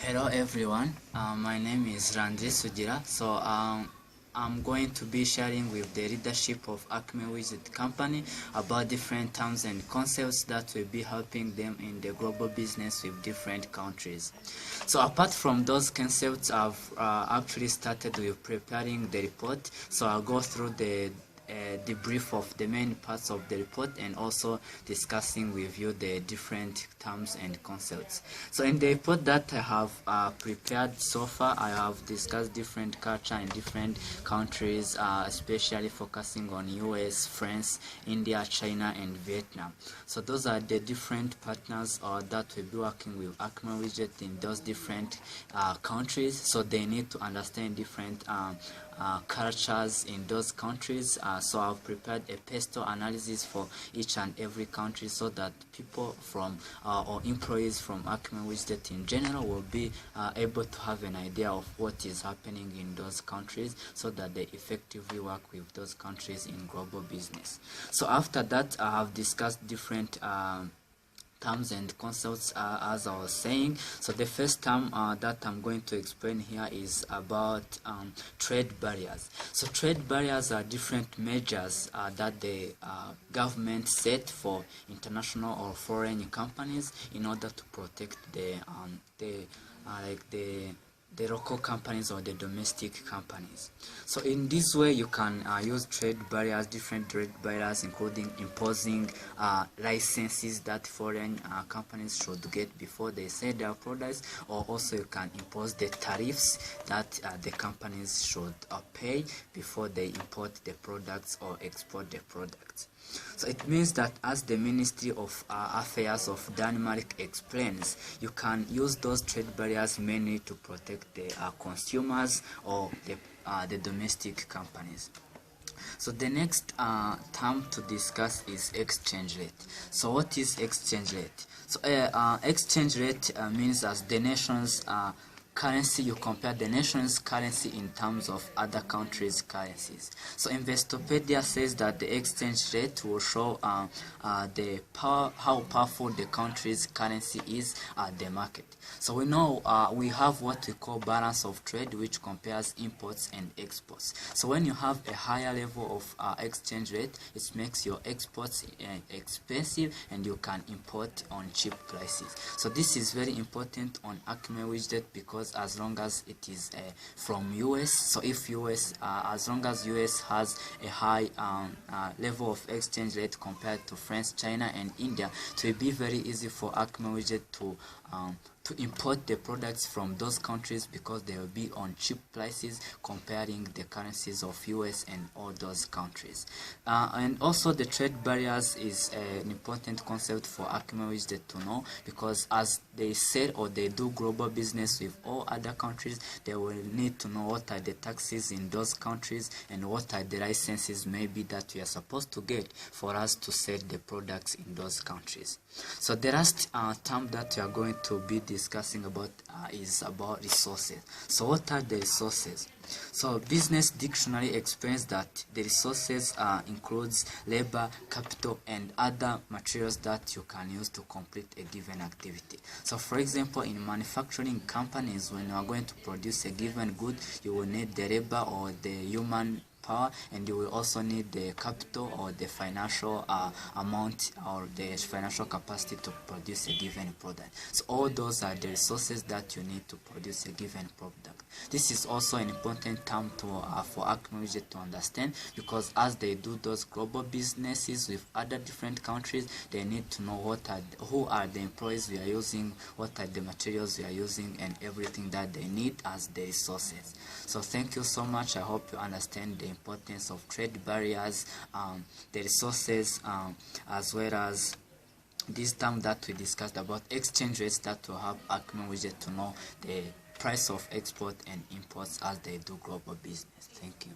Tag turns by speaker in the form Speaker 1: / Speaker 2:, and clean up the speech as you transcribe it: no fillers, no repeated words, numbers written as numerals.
Speaker 1: Hello everyone, my name is Landry. I'm going to be sharing with the leadership of Acme Widget Company about different terms and concepts that will be helping them in the global business with different countries. So apart from those concepts, I've actually started with preparing the report. So I'll go through the debrief of the main parts of the report and also discussing with you the different terms and concepts. So in the report that I have prepared so far, I have discussed different culture in different countries, especially focusing on US, France, India, China and Vietnam. So those are the different partners that will be working with Acme Widget in those different countries, so they need to understand different cultures in those countries. So I've prepared a pestle analysis for each and every country so that people from or employees from Acme Widget in general will be able to have an idea of what is happening in those countries so that they effectively work with those countries in global business. So after that, I have discussed different terms and concepts as I was saying. So the first term that I'm going to explain here is about trade barriers. So trade barriers are different measures that the government set for international or foreign companies in order to protect the local companies or the domestic companies. So in this way you can use trade barriers, different trade barriers, including imposing licenses that foreign companies should get before they sell their products, or also you can impose the tariffs that the companies should pay before they import the products or export the products. So it means that, as the Ministry of Affairs of Denmark explains, you can use those trade barriers mainly to protect the consumers or the domestic companies. So the next term to discuss is exchange rate. So what is exchange rate? So exchange rate means as the nation's currency. You compare the nation's currency in terms of other countries' currencies. So Investopedia says that the exchange rate will show how powerful the country's currency is at the market. So we know we have what we call balance of trade, which compares imports and exports. So when you have a higher level of exchange rate, it makes your exports expensive and you can import on cheap prices. So this is very important on Acme Widget, because as long as it is from US, so if US, as long as US has a high level of exchange rate compared to France, China and India, it will be very easy for Acme Widget to import the products from those countries, because they will be on cheap prices comparing the currencies of US and all those countries. And also the trade barriers is an important concept for Acme Widget to know, because as they said, or they do global business with all other countries, they will need to know what are the taxes in those countries and what are the licenses maybe that we are supposed to get for us to sell the products in those countries. So the last term that we are going to be discussing about is about resources. So what are the resources? So Business Dictionary explains that the resources includes labor, capital and other materials that you can use to complete a given activity. So for example, in manufacturing companies, when you are going to produce a given good, you will need the labor or the human power, and you will also need the capital or the financial amount or the financial capacity to produce a given product. So all those are the resources that you need to produce a given product. This is also an important term for Acme Widget to understand, because as they do those global businesses with other different countries, they need to know who are the employees we are using, what are the materials we are using, and everything that they need as the resources. So thank you so much. I hope you understand the importance of trade barriers, the resources, as well as this term that we discussed about exchange rates, that will help Acme Widget to know the price of export and imports as they do global business. Thank you.